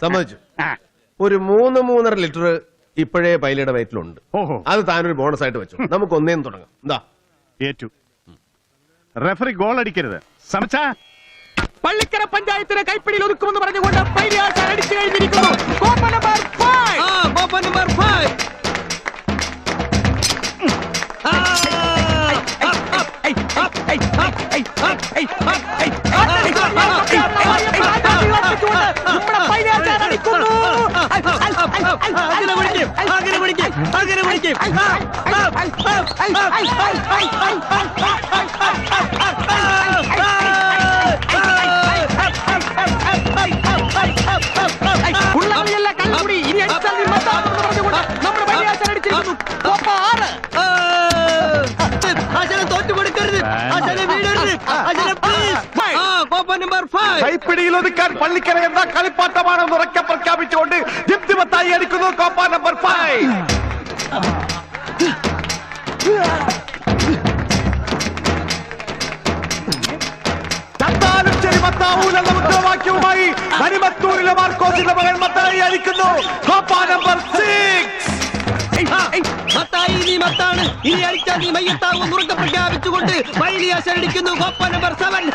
സമ്മതിച്ചു. ഒരു 3-3.5 ലിറ്റർ ഇപ്പോഴേ പൈലയുടെ വയറ്റിലുണ്ട്. അത് താനൊരു ബോണസ് ആയിട്ട് വെച്ചു. നമുക്ക് ഒന്നേന്ന് തുടങ്ങാം. എന്താ ഏറ്റു. റെഫറി ഗോൾ അടിക്കരുത്. സമച്ച പള്ളിക്കര പഞ്ചായത്തിനെ കൈപ്പിടിയിൽ ഒതുക്കുമെന്ന് പറഞ്ഞുകൊണ്ട് പൈലിയാശാൻ അടിച്ചു കഴിഞ്ഞിരിക്കുന്നു. Copa number 5. Copa number 5. കൈപ്പിടിയിൽ ഒതുക്കാൻ പള്ളിക്കര എന്ന കളിപ്പാട്ടമാണെന്ന് ഉറക്കെ പ്രഖ്യാപിച്ചുകൊണ്ട് ജിപ്തിമത്തായി അടിക്കുന്നു കോപ്പ നമ്പർ 5. ചത്താലും ശരി മത്താവൂലെന്ന മുദ്രാവാക്യവുമായി മണിമത്തൂരിലെ മാർക്കോസിന്റെ മകൻ മത്തായി അടിക്കുന്നു കോപ്പ നമ്പർ 6. മത്തായി നീ മത്താണ്, ഇനി അടിച്ചാൽ നീ മയ്യത്താവും ഉറക്കെ പ്രഖ്യാപിച്ചുകൊണ്ട് പൈലിയാശാൻ അടിക്കുന്നു കോപ്പ നമ്പർ 7.